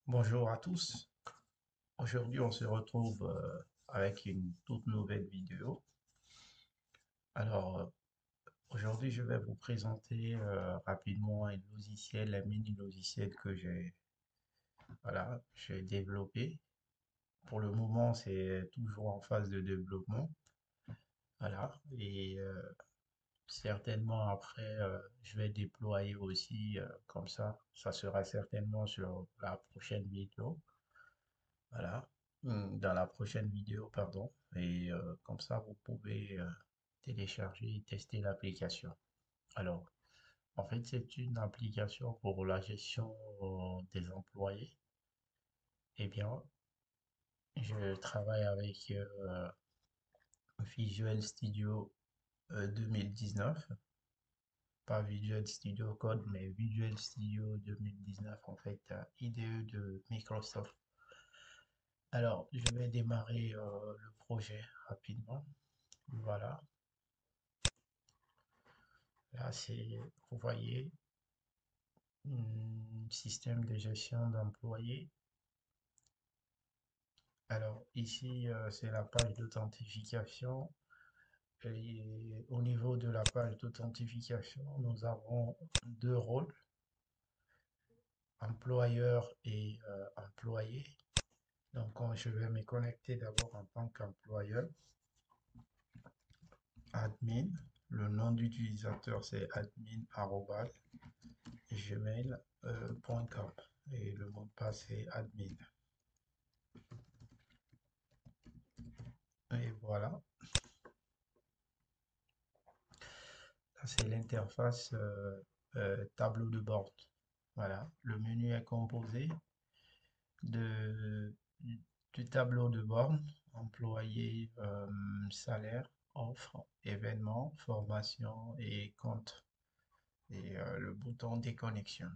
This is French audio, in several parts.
Bonjour à tous. Aujourd'hui, on se retrouve avec une toute nouvelle vidéo. Alors, aujourd'hui, je vais vous présenter rapidement un logiciel, un mini logiciel que j'ai développé. Pour le moment, c'est toujours en phase de développement. Voilà. Et certainement après, je vais déployer aussi comme ça. Ça sera certainement sur la prochaine vidéo. Voilà, dans la prochaine vidéo, pardon. Et comme ça, vous pouvez télécharger et tester l'application. Alors, en fait, c'est une application pour la gestion des employés. Eh bien, je travaille avec Visual Studio 2019, pas Visual Studio Code, mais Visual Studio 2019, en fait, IDE de Microsoft. Alors, je vais démarrer le projet rapidement. Voilà. Là, vous voyez, système de gestion d'employés. Alors, ici, c'est la page d'authentification. Et au niveau de la page d'authentification, nous avons deux rôles, employeur et employé. Donc, je vais me connecter d'abord en tant qu'employeur, admin. Le nom d'utilisateur, c'est admin@gmail.com et le mot de passe, c'est admin. Et voilà, ça c'est l'interface tableau de bord. Voilà, le menu est composé de, du tableau de bord, employé, salaire, offre, événements, formation et compte. Et le bouton déconnexion.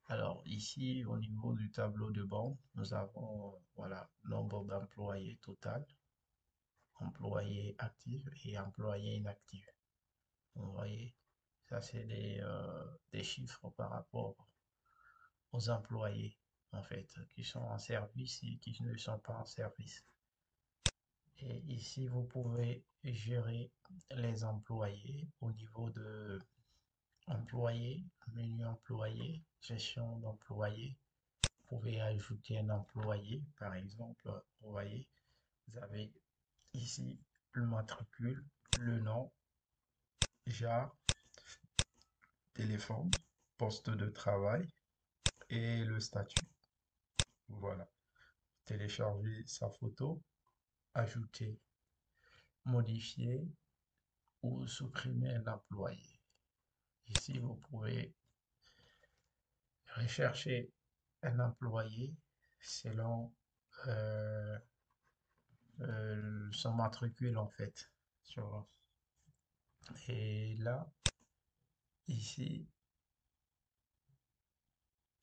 Alors ici, au niveau du tableau de bord, nous avons voilà, nombre d'employés total, employés actifs et employés inactifs. Vous voyez, ça c'est des chiffres par rapport aux employés, en fait, qui sont en service et qui ne sont pas en service. Et ici, vous pouvez gérer les employés au niveau de employés, menu employé, gestion d'employés. Vous pouvez ajouter un employé, par exemple, vous voyez, vous avez ici le matricule, le nom, JAR, téléphone, poste de travail et le statut. Voilà. Télécharger sa photo, ajouter, modifier ou supprimer un employé. Ici, vous pouvez rechercher un employé selon euh, son matricule en fait. Et là, ici,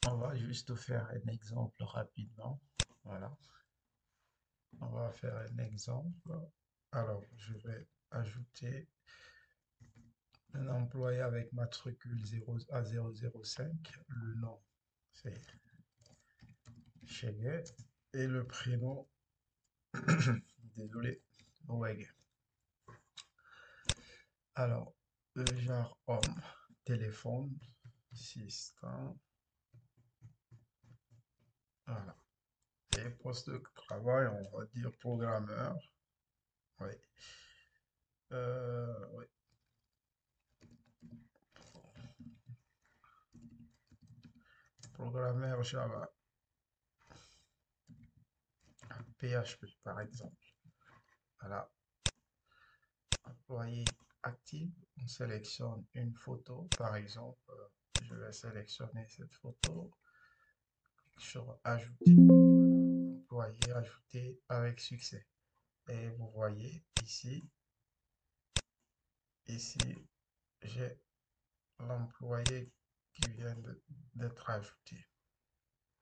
on va juste faire un exemple rapidement. Voilà. On va faire un exemple. Alors, je vais ajouter un employé avec matricule 0 à 005. Le nom, c'est Cheguet. Et le prénom, désolé, Weg. Alors, le genre homme, téléphone, assistant, voilà. Et poste de travail, on va dire programmeur. Oui. Oui. Programmeur Java, PHP par exemple. Voilà. Employé actif, on sélectionne une photo, par exemple. Je vais sélectionner cette photo. Sur ajouter. Employé ajouté avec succès. Et vous voyez ici, j'ai l'employé qui vient d'être ajouté.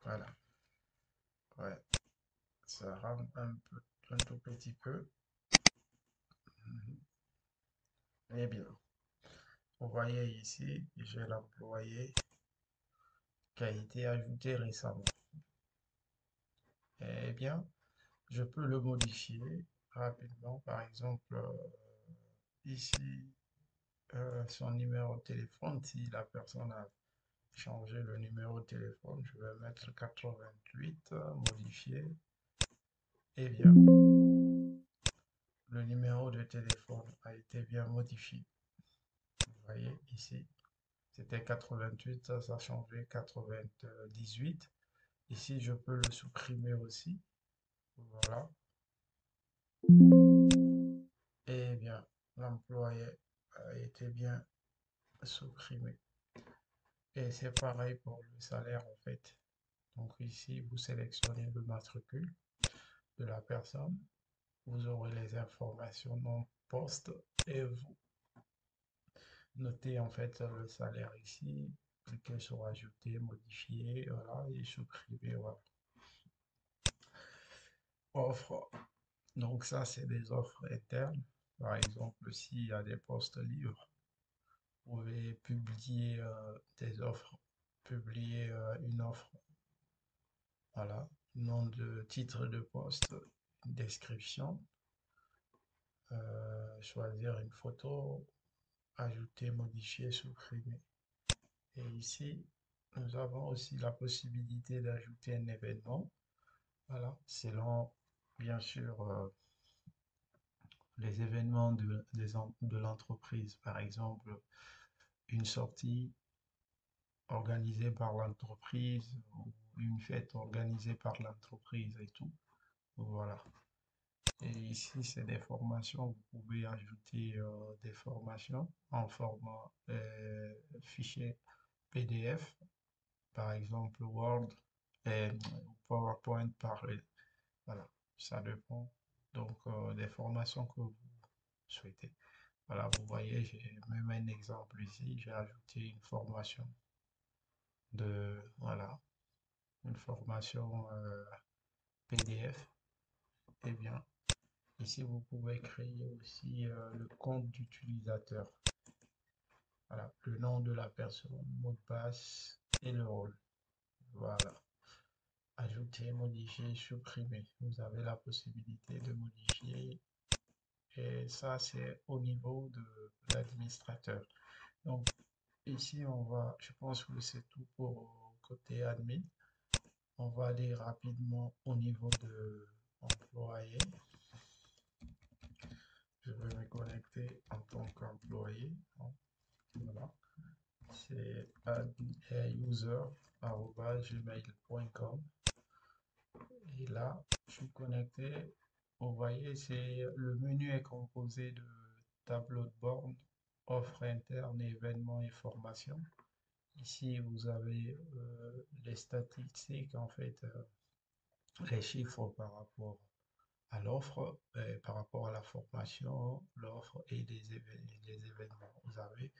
Voilà. Ouais. Ça rentre un tout petit peu. Eh bien, vous voyez ici, j'ai l'employé qui a été ajouté récemment. Eh bien, je peux le modifier rapidement. Par exemple, ici, son numéro de téléphone, si la personne a changé le numéro de téléphone, je vais mettre 88, modifier. Eh bien, le numéro de téléphone a été bien modifié. Vous voyez ici, c'était 88, ça a changé 98. Ici, je peux le supprimer aussi. Voilà. Eh bien, l'employé a été bien supprimé. Et c'est pareil pour le salaire en fait. Donc ici, vous sélectionnez le matricule de la personne. Vous aurez les informations non poste et vous notez en fait le salaire ici. Cliquez sur ajouter, modifier, voilà, et supprimer, voilà. Offre. Donc ça, c'est des offres internes. Par exemple, s'il y a des postes libres, vous pouvez publier des offres, publier une offre, voilà, nom de titre de poste, une description, choisir une photo, ajouter, modifier, supprimer. Et ici, nous avons aussi la possibilité d'ajouter un événement, voilà, selon bien sûr les événements de l'entreprise. Par exemple, une sortie organisée par l'entreprise ou une fête organisée par l'entreprise et tout. Voilà. Et ici, c'est des formations. Vous pouvez ajouter des formations en format fichier PDF, par exemple Word et PowerPoint voilà, ça dépend. Donc, des formations que vous souhaitez. Voilà, vous voyez, j'ai même un exemple ici. J'ai ajouté une formation voilà, une formation PDF. Eh bien, ici, vous pouvez créer aussi le compte d'utilisateur. Voilà, le nom de la personne, mot de passe et le rôle. Voilà. Ajouter, modifier, supprimer. Vous avez la possibilité de modifier. Et ça, c'est au niveau de l'administrateur. Donc, ici, je pense que c'est tout pour côté admin. On va aller rapidement au niveau de employé. Je vais me connecter en tant qu'employé. Voilà. C'est user@gmail.com. Et là, je suis connecté. Vous voyez, le menu est composé de tableau de bord, offres internes, événements et formations. Ici, vous avez les statistiques, en fait, les chiffres par rapport à l'offre, par rapport à la formation, l'offre et les événements. Vous avez,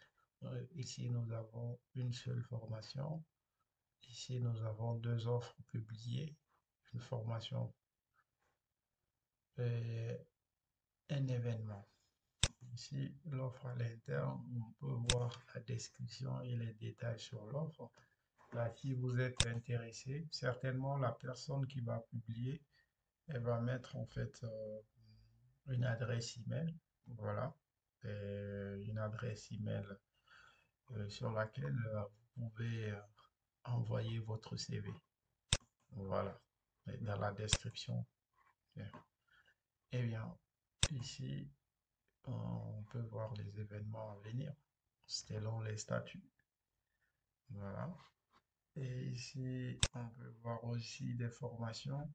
ici, nous avons une seule formation. Ici, nous avons deux offres publiées, une formation et un événement. Ici, l'offre à l'interne, on peut voir la description et les détails sur l'offre. Là, si vous êtes intéressé, certainement la personne qui va publier, elle va mettre en fait une adresse email, voilà, une adresse email sur laquelle vous pouvez envoyer votre CV, voilà, et dans la description. Eh bien, ici, on peut voir les événements à venir selon les statuts, voilà. Et ici, on peut voir aussi des formations.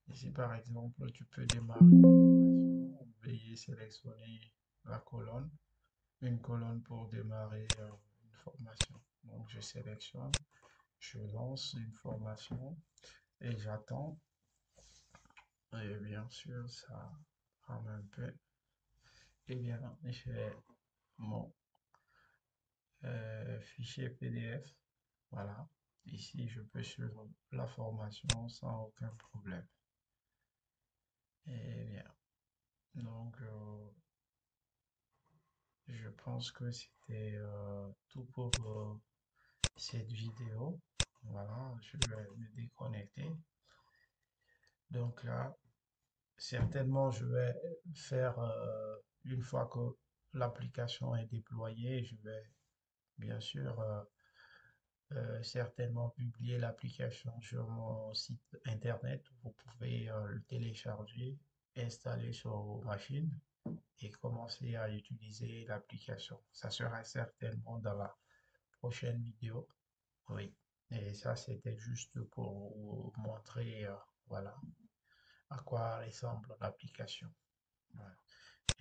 Ici, par exemple, tu peux démarrer une formation. Veuillez sélectionner la colonne, une colonne pour démarrer une formation. Donc, je sélectionne, je lance une formation et j'attends. Et bien sûr, ça prend un peu. Et bien, j'ai mon fichier PDF. Voilà. Ici, je peux suivre la formation sans aucun problème. Et bien, donc, je pense que c'était tout pour cette vidéo. Voilà, je vais me déconnecter. Donc là, certainement, je vais faire, une fois que l'application est déployée, je vais bien sûr certainement publier l'application sur mon site internet. Vous pouvez le télécharger, installer sur vos machines et commencer à utiliser l'application. Ça sera certainement dans la prochaine vidéo. Oui. Et ça, c'était juste pour vous montrer, voilà, à quoi ressemble l'application. Voilà.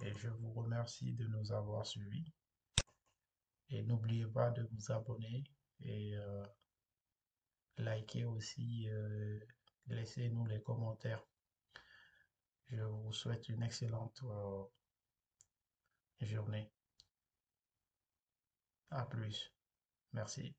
Et je vous remercie de nous avoir suivis. Et n'oubliez pas de vous abonner et likez aussi, laissez-nous les commentaires. Je vous souhaite une excellente journée. À plus. Merci.